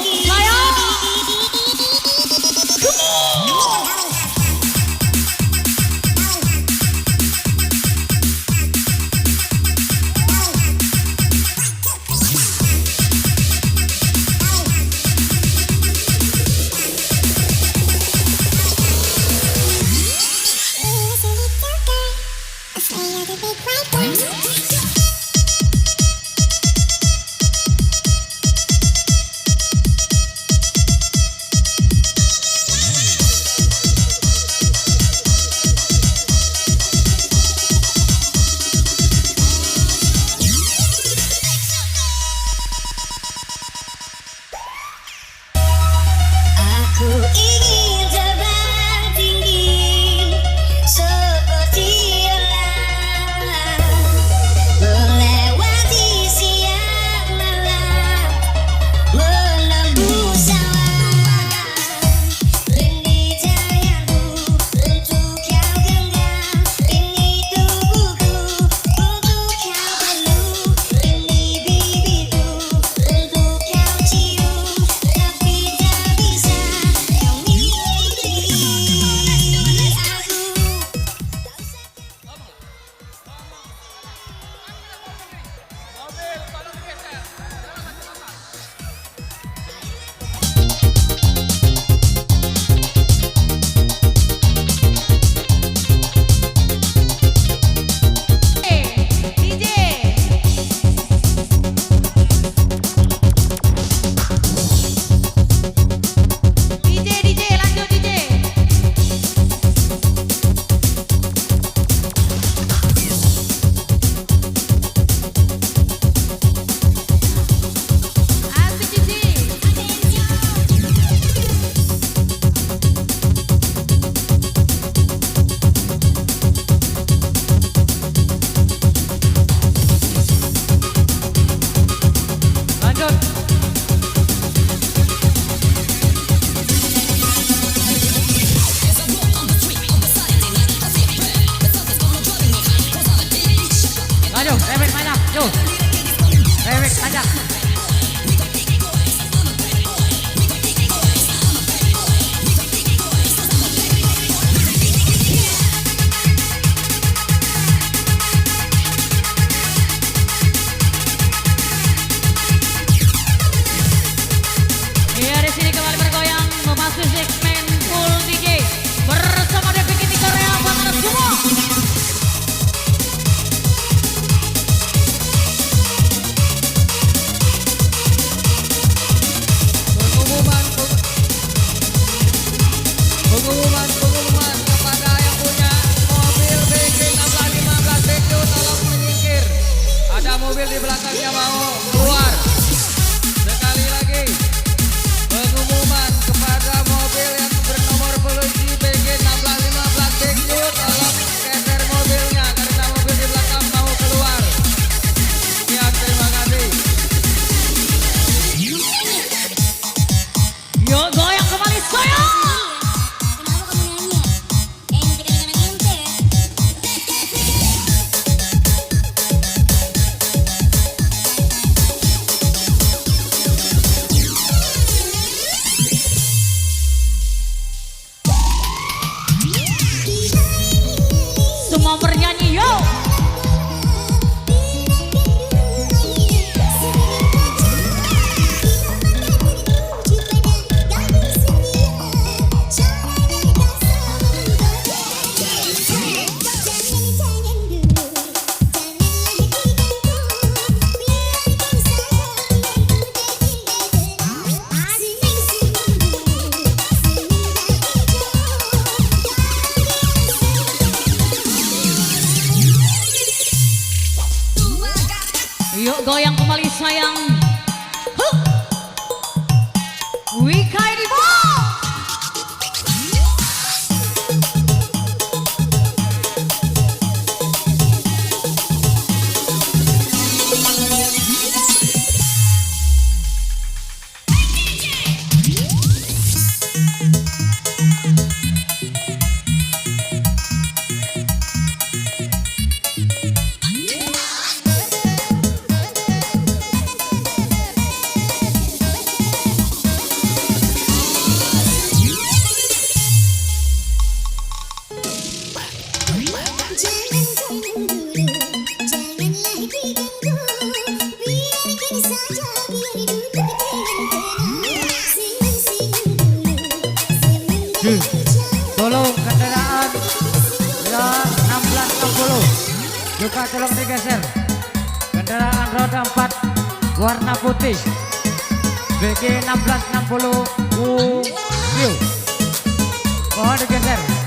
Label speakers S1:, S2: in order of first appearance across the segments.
S1: sayang.
S2: Pengumuman kepada yang punya mobil BG 655 Black Becky tolong menyingkir. Ada mobil di belakangnya mau keluar. Sekali lagi pengumuman kepada mobil yang bernomor polisi BG 655 Black Becky tolong geser mobilnya karena mobil di belakang mau keluar. Sekian, terima kasih.
S1: Yuk goyang kembali sayang. Semua bernyanyi yuk. Yuk goyang kembali sayang. Wika ini
S3: maju. Tolong kendaraan yang 1660 juga tolong digeser. Kendaraan roda 4 warna putih BG 1660 UQ. Mohon digeser.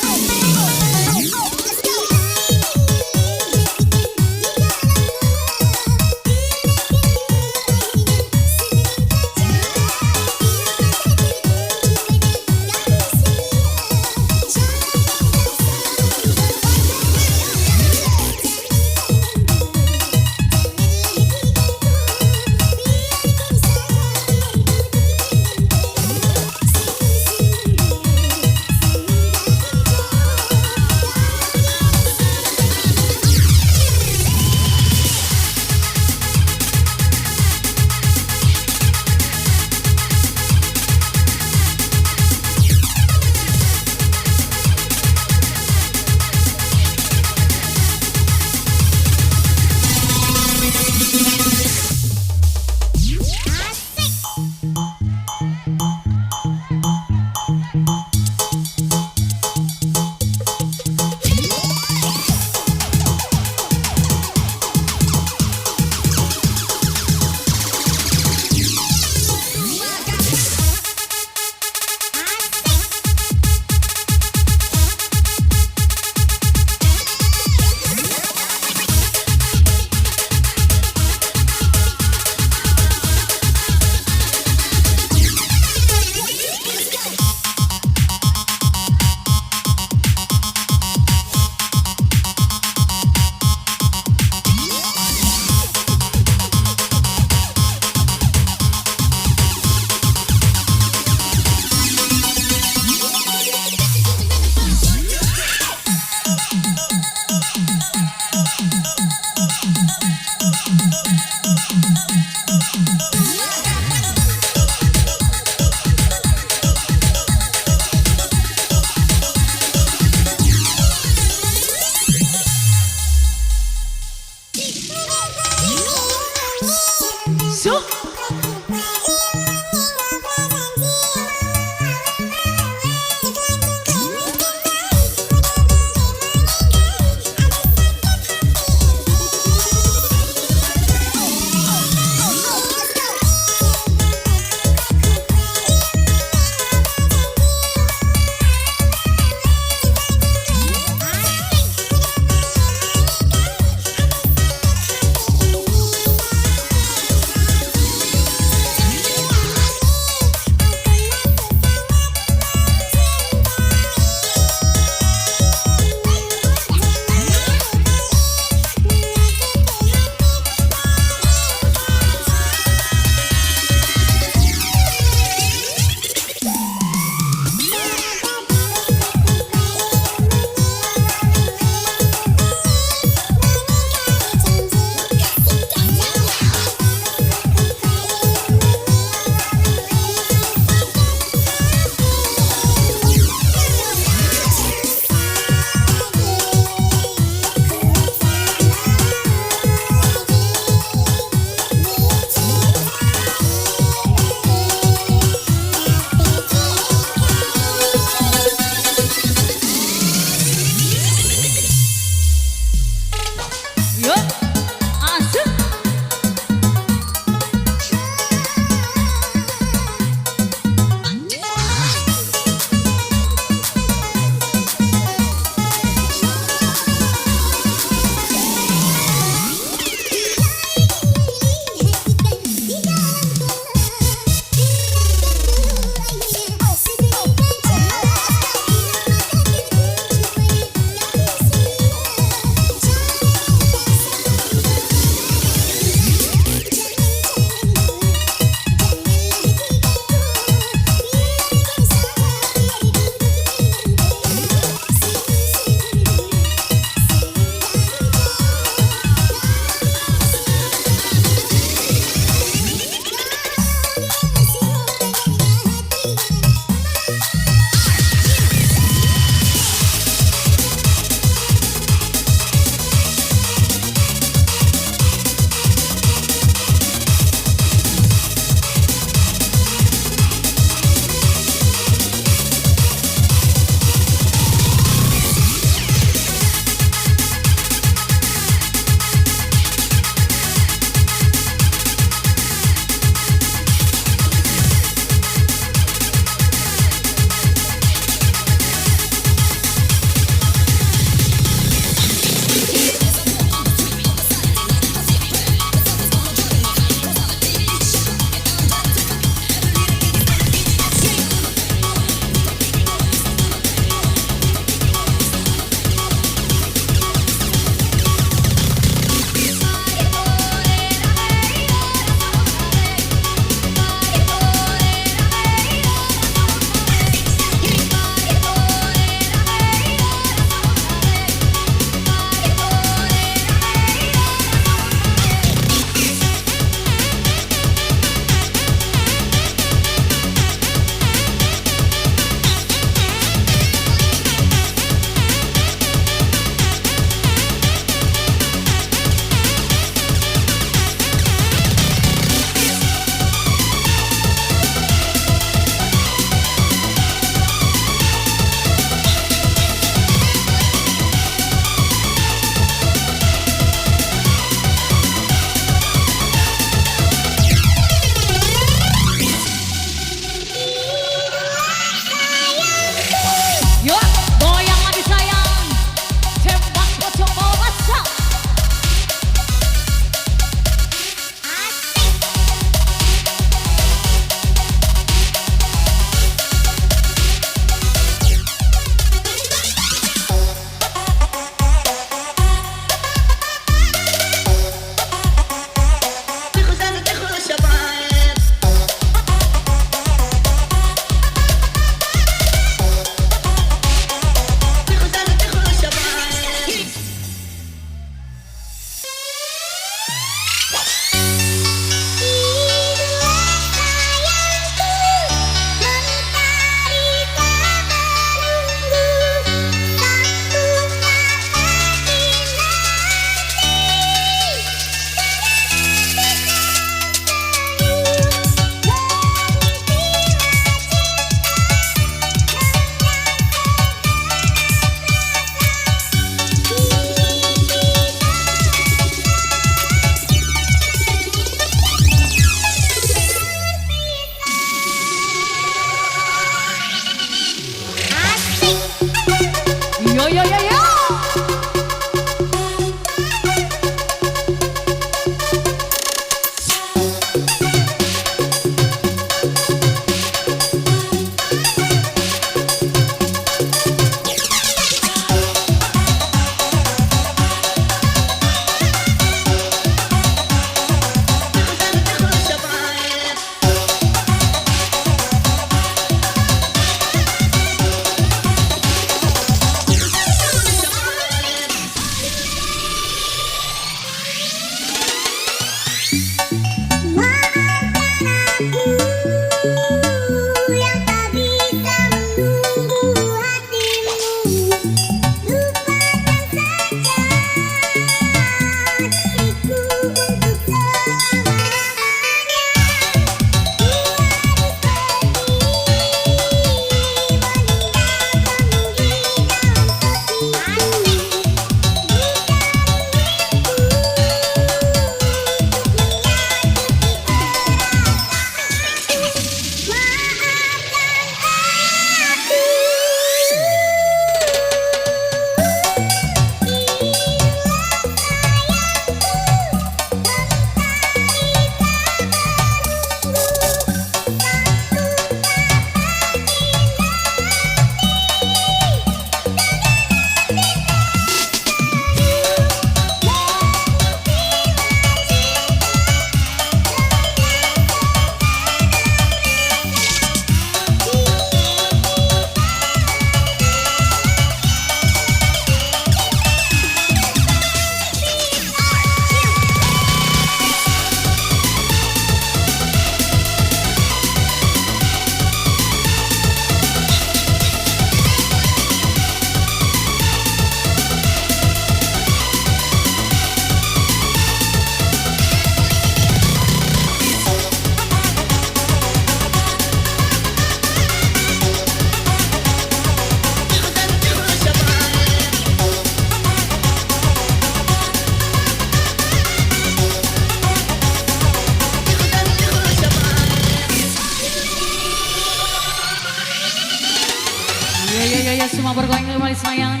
S1: semua bergoyang kembali sayang.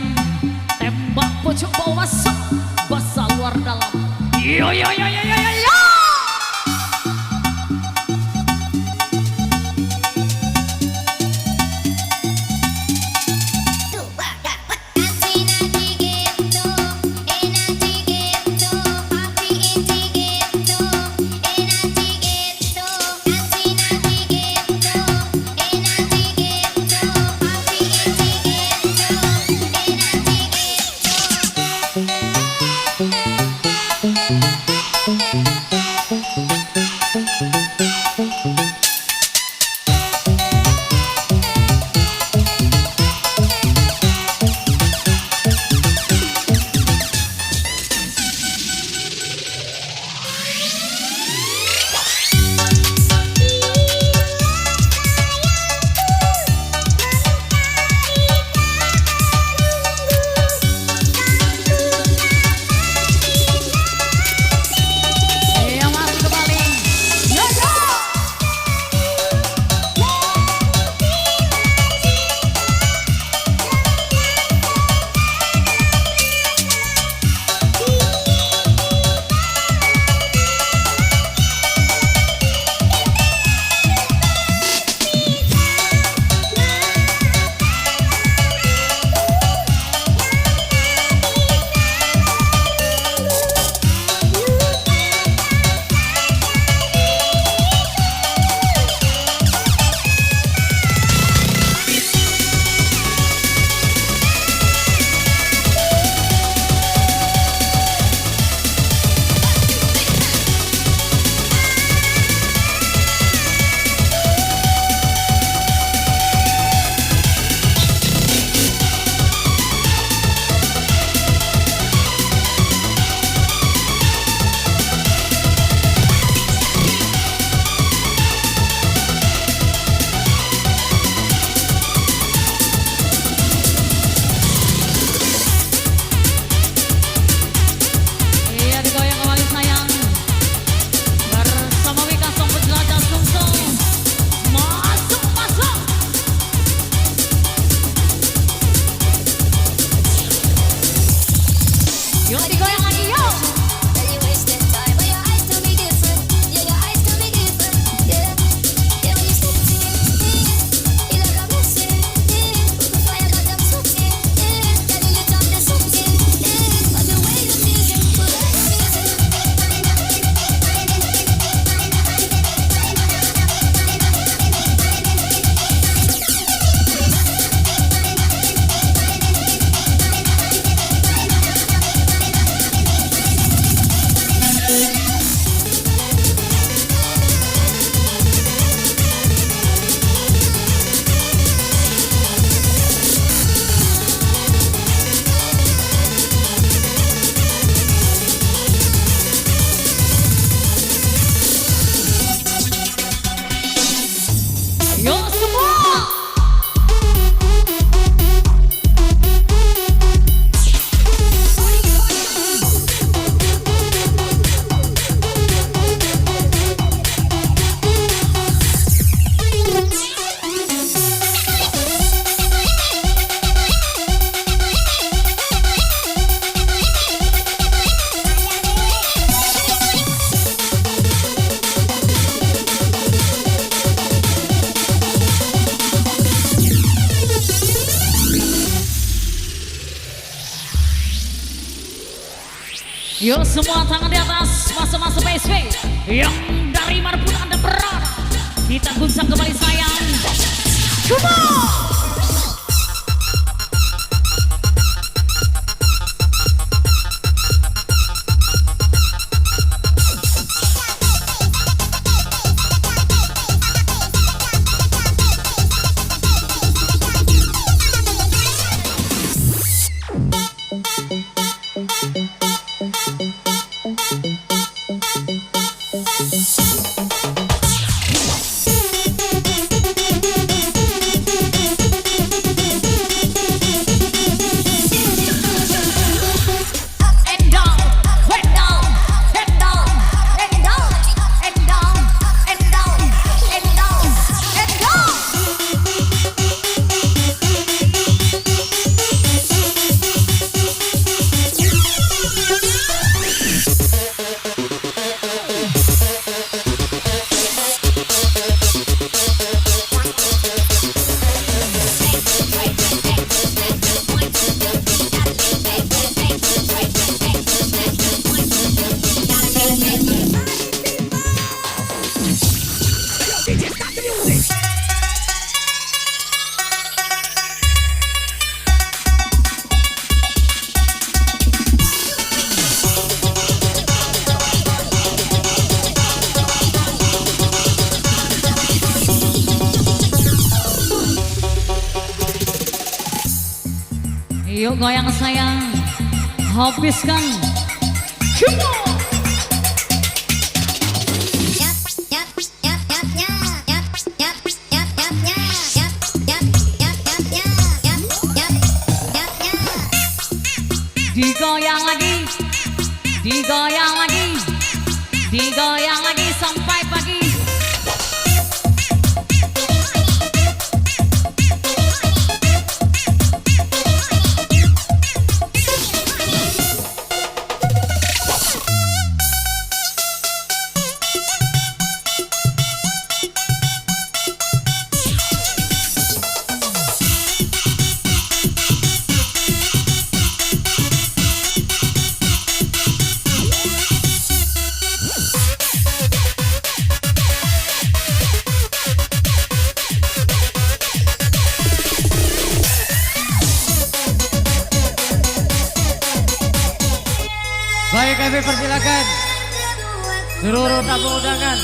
S1: Tembak pojok bawah masuk, basah luar dalam. Yo yo yo yo yo yo yo. Yuk semua tangan di atas, masa-masa PSW yang dari manapun Anda berada, kita guncang kembali sayang. Come on! Yuk goyang sayang, habiskan. Come on. Digoyang lagi, digoyang lagi, digoyang lagi sampai pagi.
S3: Baik, kami persilakan seluruh tamu undangan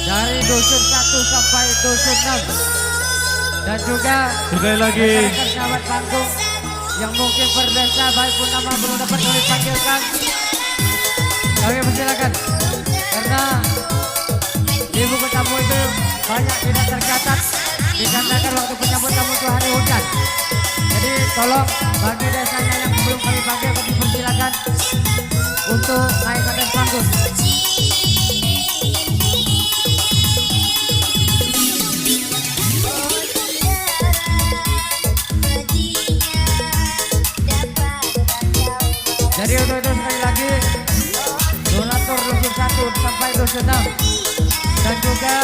S3: dari dusun 1 sampai dusun 6 dan juga
S4: Sekali lagi
S3: sahabat panggung yang mungkin berdesa baik pun nama belum dapat kami panggilkan. Kami persilakan karena di buku tamu itu banyak tidak tercatat dikarenakan waktu penyambut tamu itu hari hujan. Jadi tolong bagi desanya yang belum kami panggil kami persilakan untuk naik ke atas panggung. Jadi untuk itu sekali lagi donatur dusun 1 sampai dusun 6 dan juga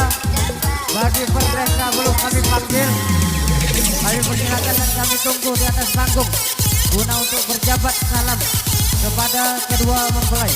S3: bagi perdesa belum kami panggil, kami persilakan dan kami tunggu di atas panggung guna untuk berjabat salam kepada kedua mempelai.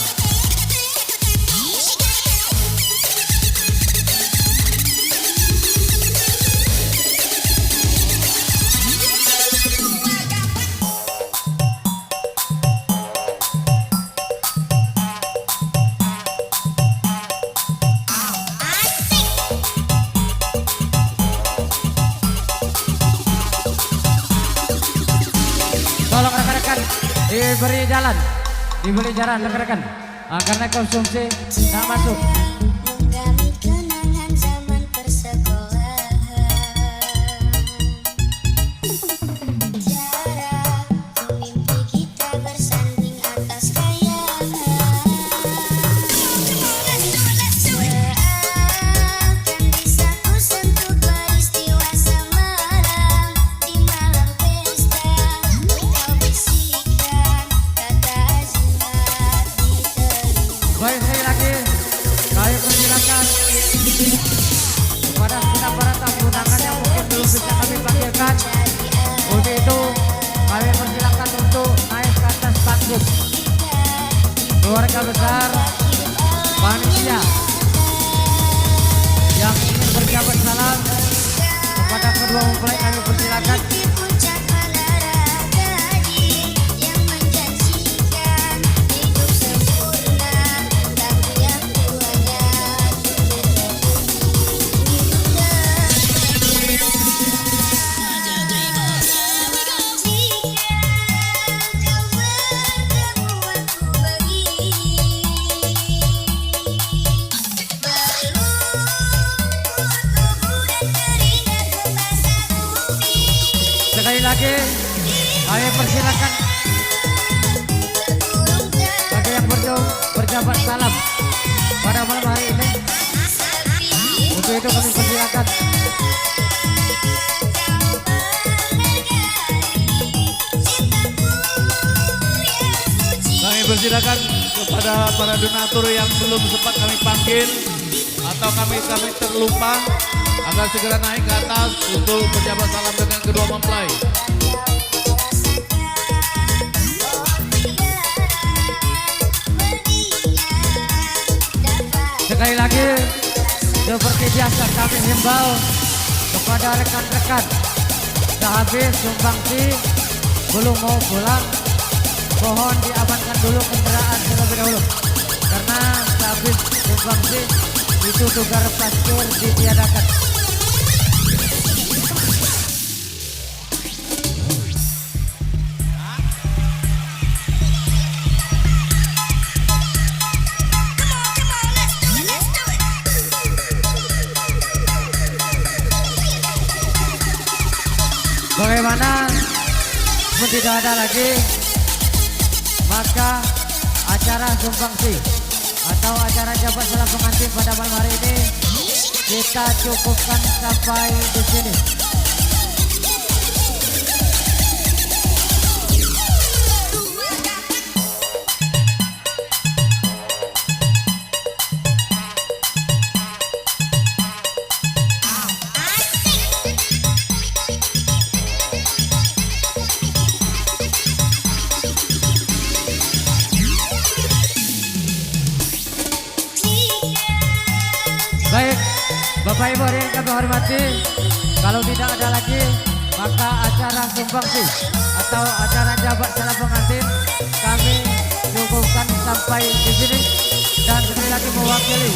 S3: Tolong rekan-rekan diberi jalan. Dibeli jalan rekan-rekan karena konsumsi tak masuk.
S5: Kami kenangan zaman persekolahan. Jarak mimpi kita bersanding atas kayangan. Seakan bisa ku sentuh peristiwa semalam di malam pesta. Kau bisikan kata azimat di telinga.
S3: Baik, sekali lagi kami persilakan kepada kita para tamu undangan yang mungkin belum bisa kami panggilkan. Untuk itu kami persilakan untuk naik ke atas panggung. Keluarga besar panitia yang ingin berjabat salam kepada kedua mempelai kami persilakan.
S5: Di puncak menara gading yang menjanjikan hidup sempurna, tapi yang tuanya
S3: Sekali lagi kami persilakan bagi yang berjabat salam pada malam hari ini. Untuk itu kami persilakan
S4: kami persilakan kepada para donatur yang belum sempat kami panggil atau kami terlupa agar segera naik ke atas untuk berjabat salam dengan kedua mempelai.
S3: sekali lagi seperti biasa kami himbau kepada rekan-rekan sehabis sumbangsi belum mau pulang, mohon diamankan dulu kendaraan terlebih dahulu karena sehabis sumbangsi itu tukar parkir ditiadakan. Bagaimana pun tidak ada lagi, maka acara sumbangsi atau acara jabat salam pengantin pada malam hari ini kita cukupkan sampai di sini. Baik, Bapak Ibu yang kami hormati, kalau tidak ada lagi, maka acara sumbangsi atau acara jabat salam pengantin kami cukupkan sampai di sini. Dan sekali lagi mewakili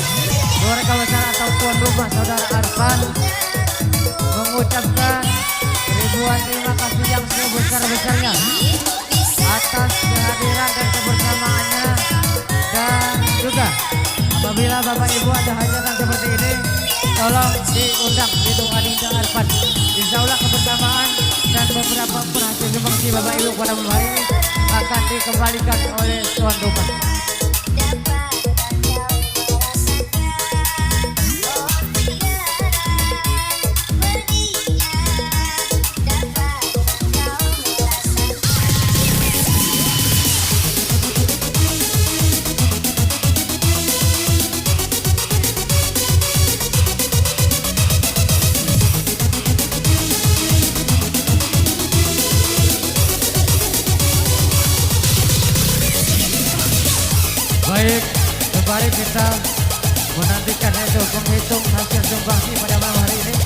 S3: keluarga besar atau tuan rumah Saudara Arfan mengucapkan ribuan terima kasih yang sebesar-besarnya atas kehadiran dan kebersamaannya, dan juga apabila Bapak Ibu ada hajatan seperti ini, tolong diundang itu Adinda Arfan. Insya Allah kebersamaan dan beberapa perhatian sumbangsi Bapak Ibu pada malam hari ini akan dikembalikan oleh tuan rumah. Baik, kembali kita menantikan itu penghitung hasil sumbangsi pada malam hari ini.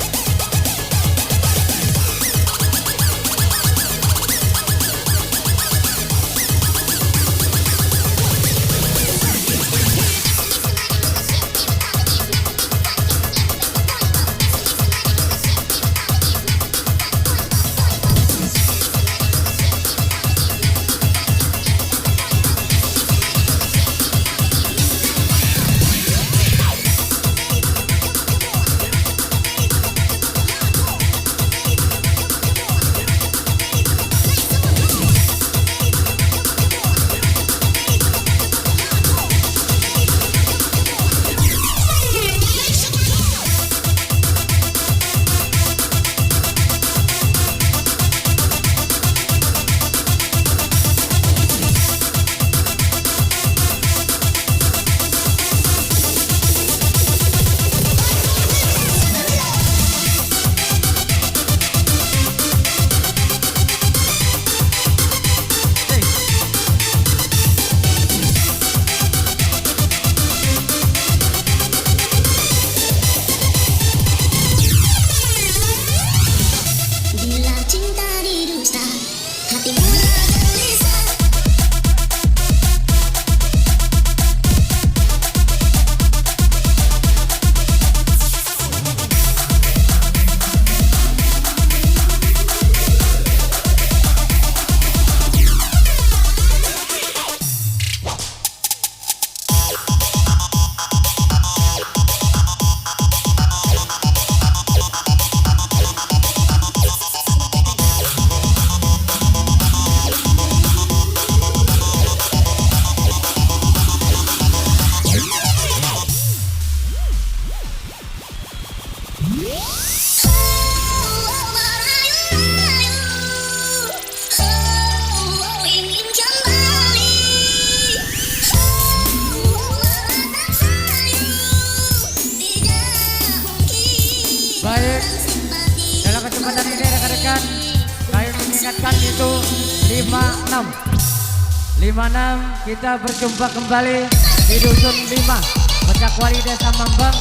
S5: Bila cinta didusta, hatimu gelisah. Ingin kembali.
S3: Baik, dalam kesempatan ini rekan-rekan, kami mengingatkan itu 56 kita berjumpa kembali di Dusun 5 Pecakwali Desa Mambang,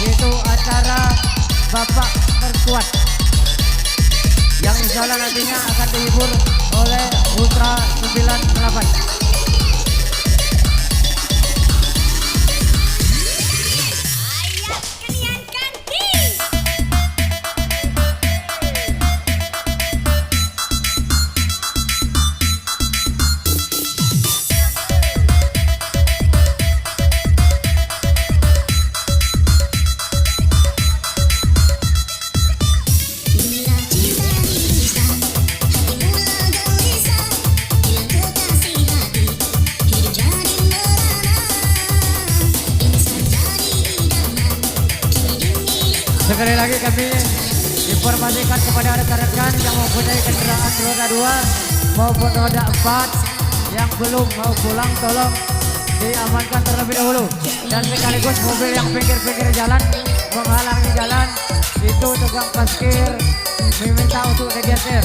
S3: yaitu acara Bapak Terkuat yang insya Allah nantinya akan dihibur oleh Ultra 98.
S5: Bila cinta didusta,
S3: Sekali lagi kami informasikan kepada rekan-rekan yang mempunyai kendaraan roda 2 maupun roda 4 yang belum mau pulang tolong diamankan terlebih dahulu. Dan sekaligus mobil yang pinggir-pinggir jalan menghalangi jalan itu tukang parkir meminta untuk digeser.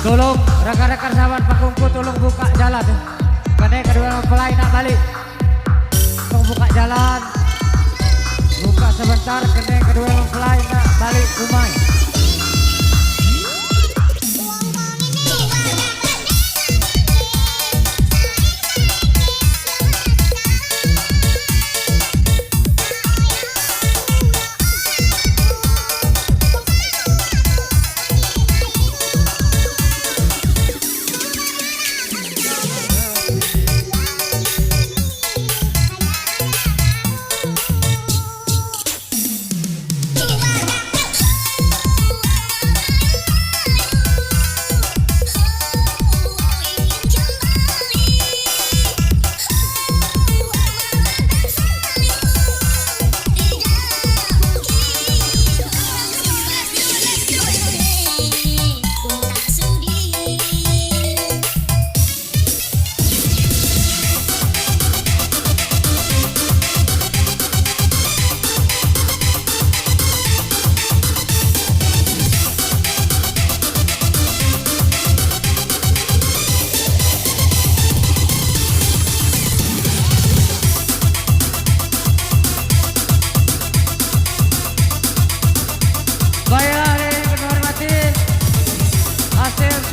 S3: Tolong rekan-rekan sahabat pangkungku tolong buka jalan. Karena kedua mempelai nak balik. Tolong buka jalan. Buka sebentar karena kedua mempelai nak balik rumah.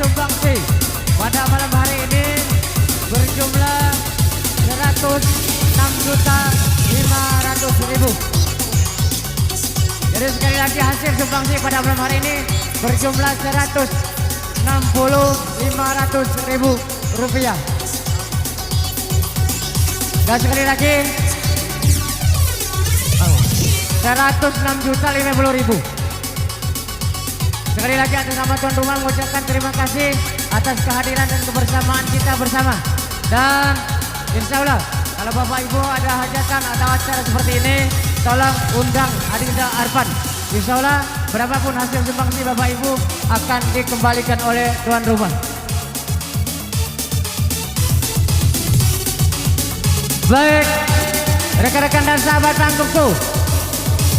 S3: Sumbangsi pada malam hari ini berjumlah 106.500.000. Jadi sekali lagi hasil sumbangsi pada malam hari ini berjumlah 160.500.000 rupiah. Dan sekali lagi 106.050.000. Sekali lagi atas nama tuan rumah mengucapkan terima kasih atas kehadiran dan kebersamaan kita bersama. Dan insya Allah kalau Bapak Ibu ada hajatan atau acara seperti ini, tolong undang Adinda Arfan. Insya Allah berapapun hasil sumbangsi Bapak Ibu akan dikembalikan oleh tuan rumah. Baik, rekan-rekan dan sahabat pangkungku,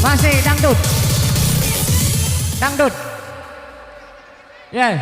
S3: masih dangdut. Dangdut. Yeah.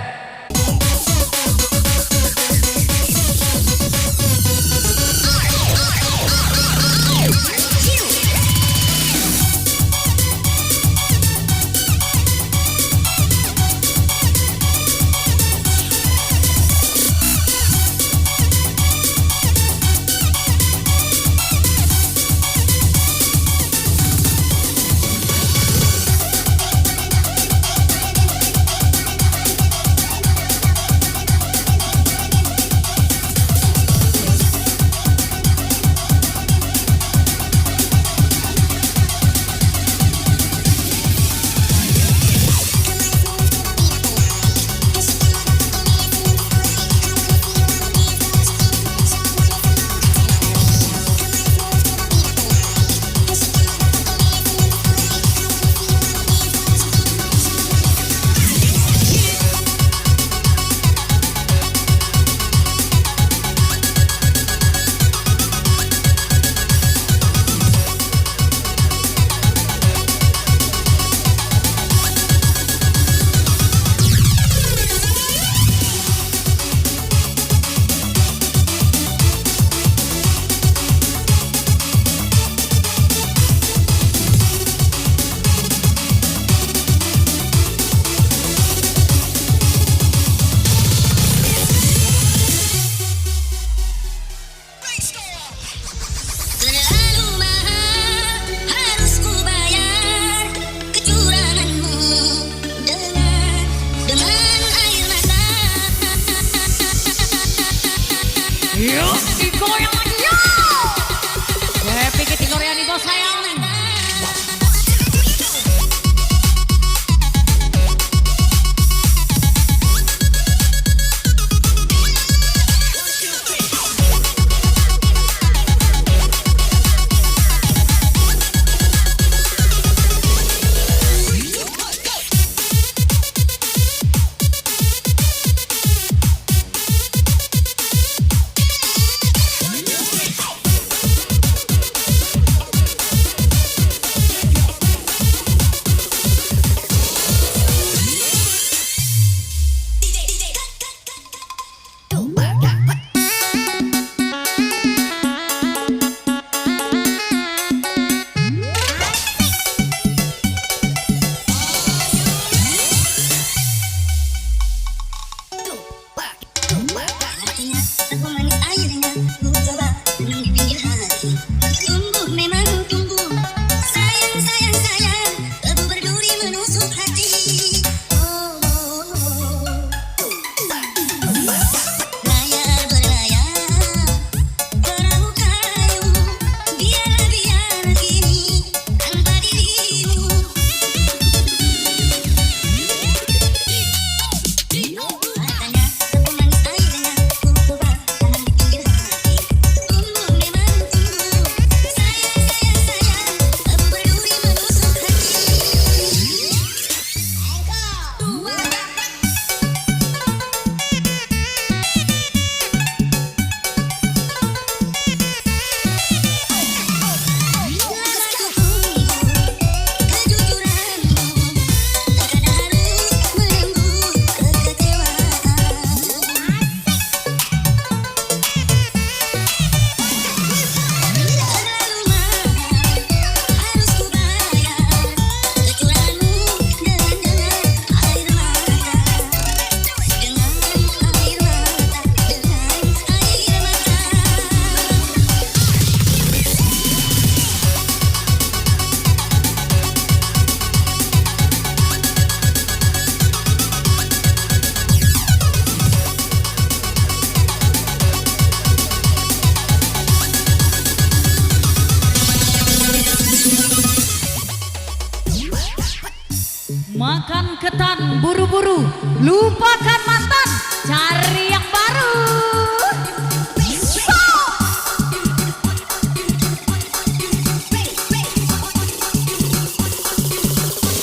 S1: Jangan buru-buru, lupakan mantan, cari yang baru.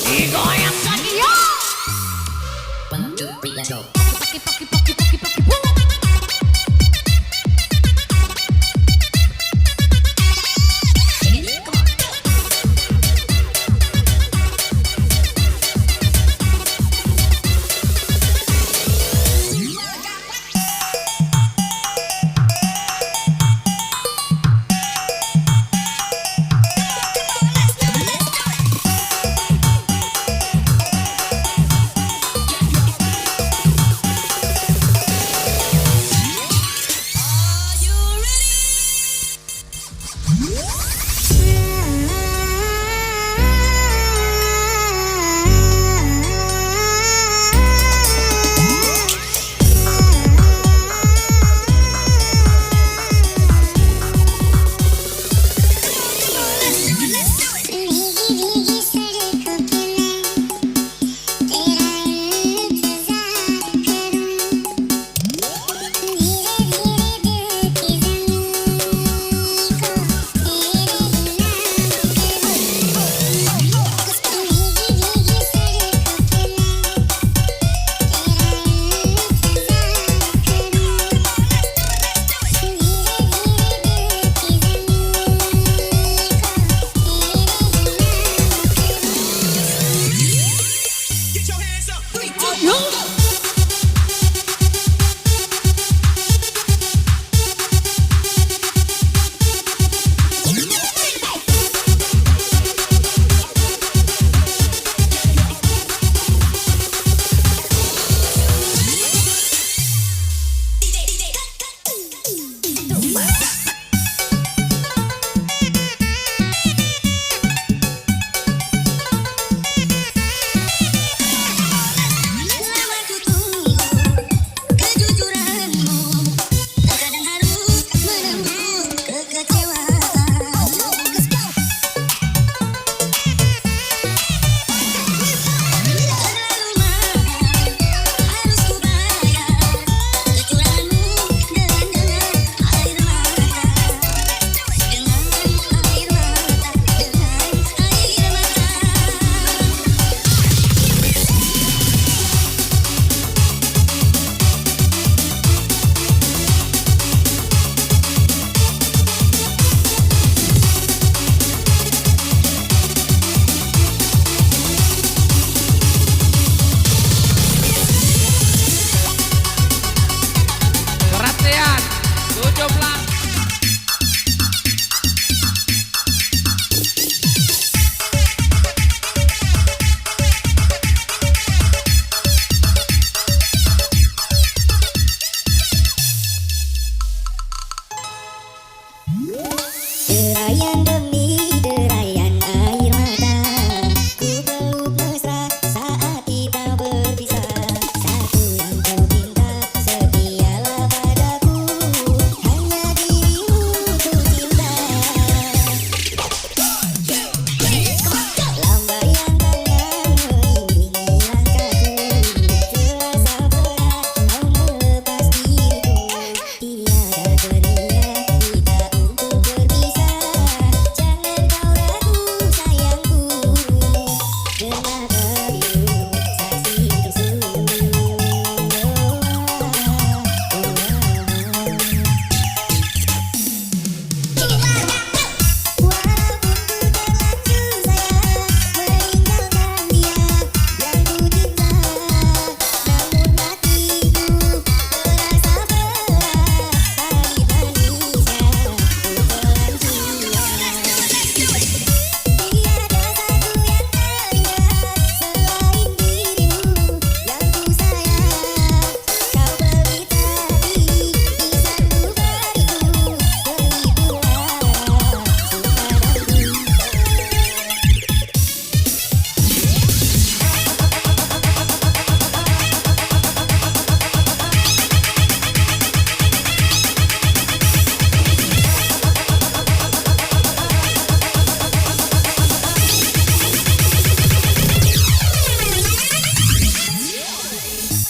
S1: Digoyang lagi yo. Paki, paki, paki, paki, paki, boom.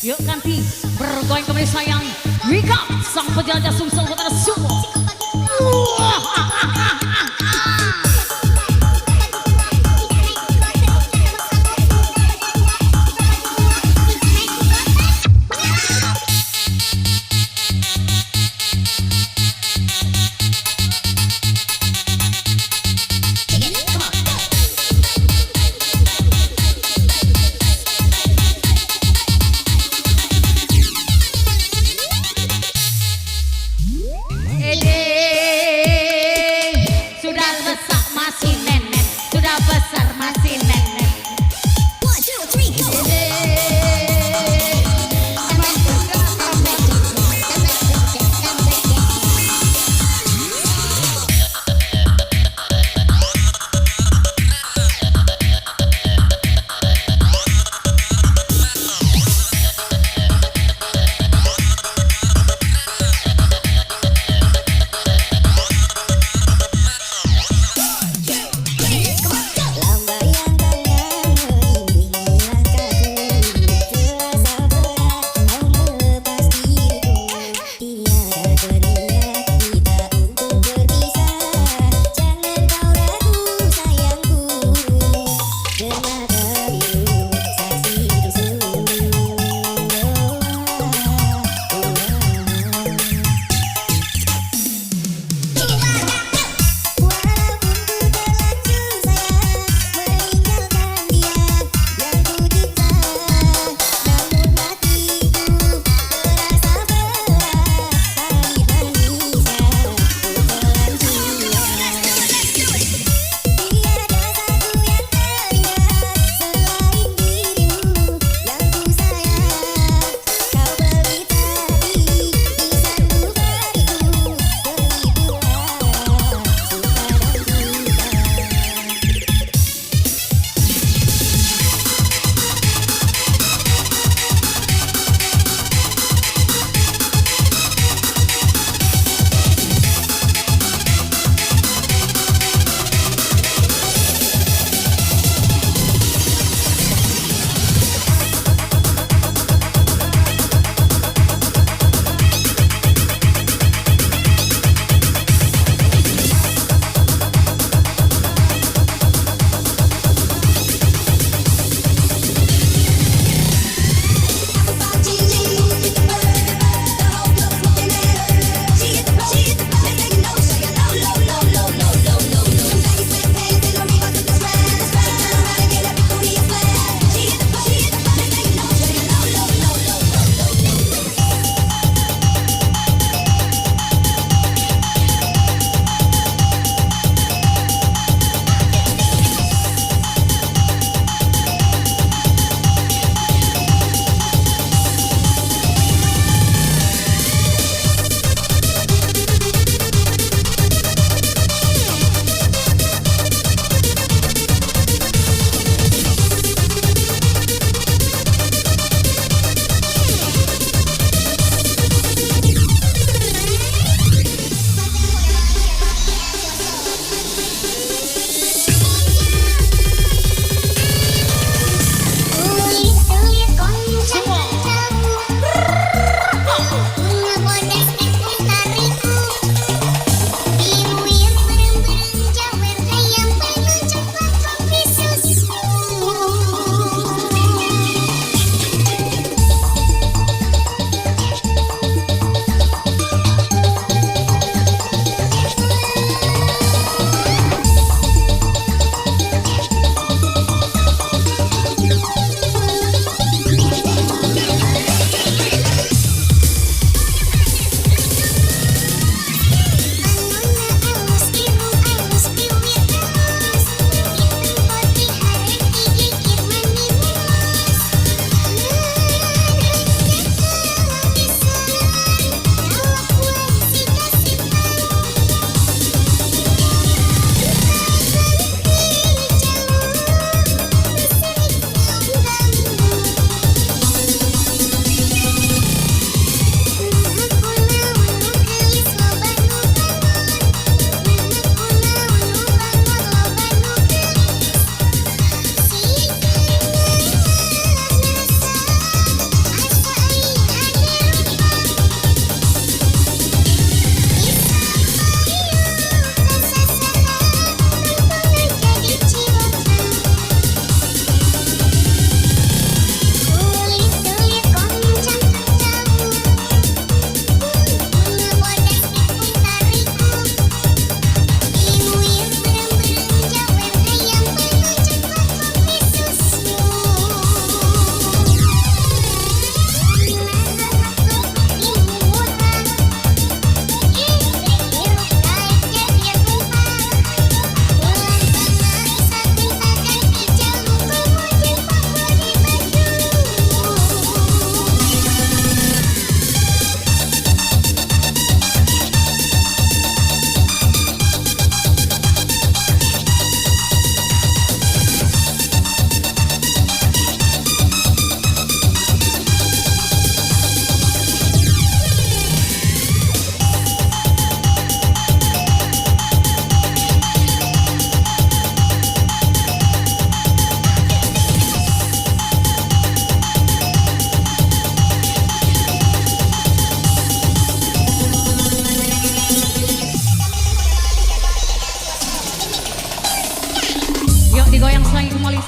S1: Yuk ganti bergoyang kembali sayang. Wika sang penjajah sumsel kota Sumo.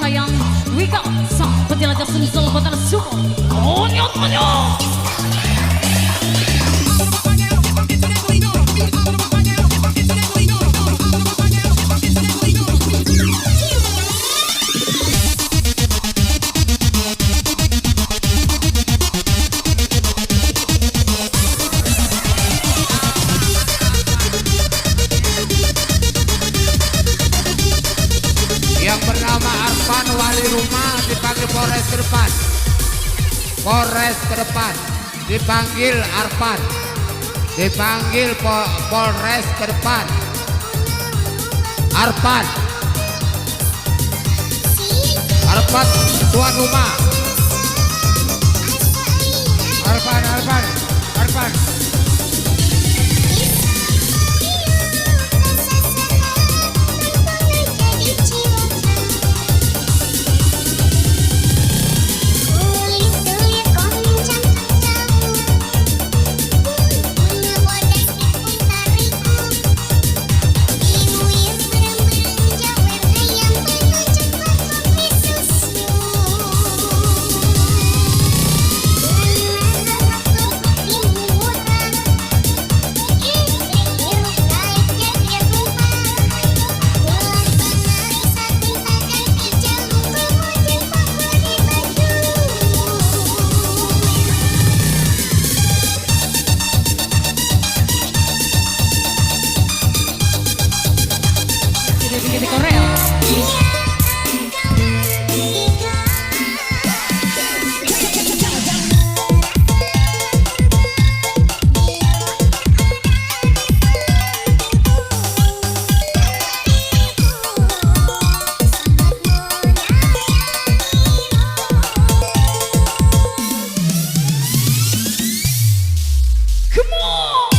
S1: sayang Wika sang penjelajah Sumsel Kota Sumo. Onyot onyot.
S2: Yang bernama Arfan wali rumah dipanggil Polres ke depan. Polres ke depan dipanggil Arfan. Dipanggil Polres ke depan. Arfan. Arfan tuan rumah.
S3: Arfan.
S1: Di Korea. Come on.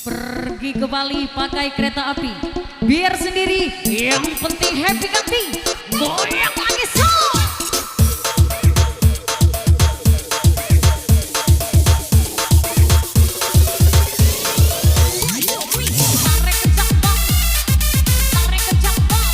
S1: Pergi ke Bali pakai kereta api, biar sendiri, yang penting happy hati, goyang lagi so. Tarik kencang bang, tarik kencang bang.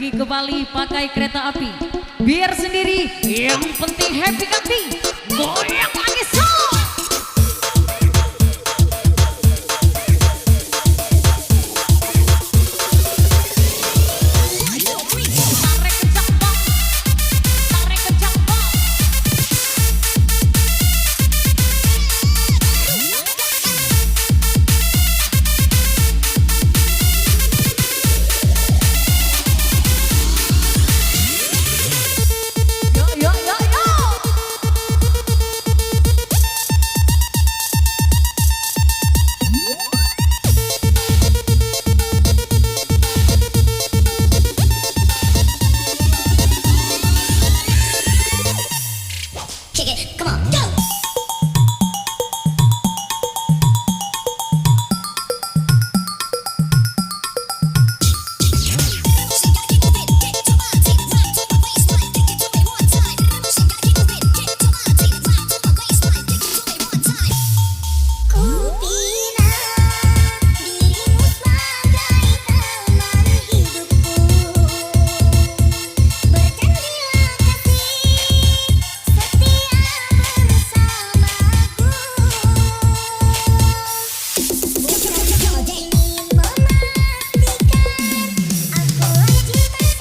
S1: pergi ke Bali pakai kereta api. Biar sendiri, yang penting happy kanti. Goyang lagi so. Tarik kencang bang, tarik kencang bang. Yo yo yo yo.
S5: Kick it, come on, go! Ku bina dirimu sebagai teman hidupku. Berjanjilah kasih setia bersamaku. Ingin memastikan akulah cinta sejatimu. Yang di hatimu akulah hati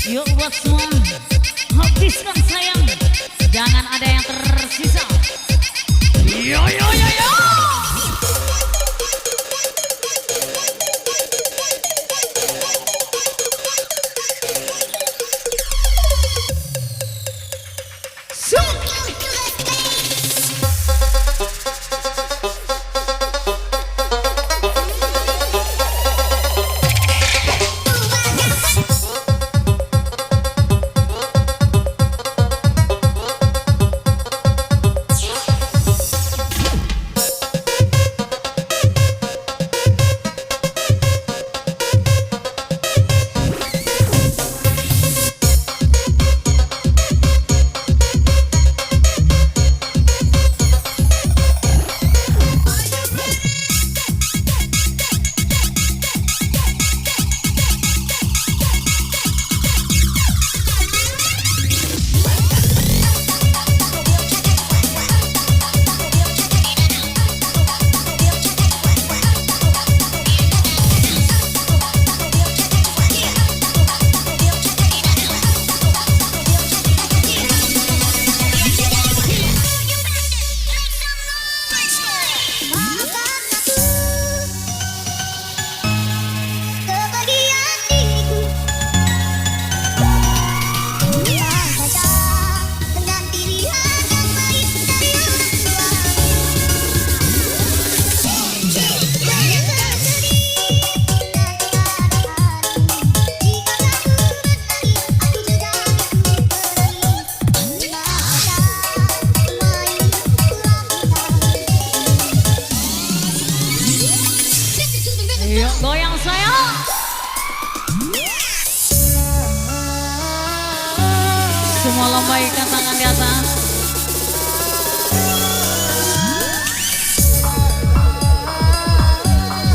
S1: Yuk buat semua, habiskan sayang, jangan ada yang tersisa. Yo yo yo yo. lambaikan tangan di atas.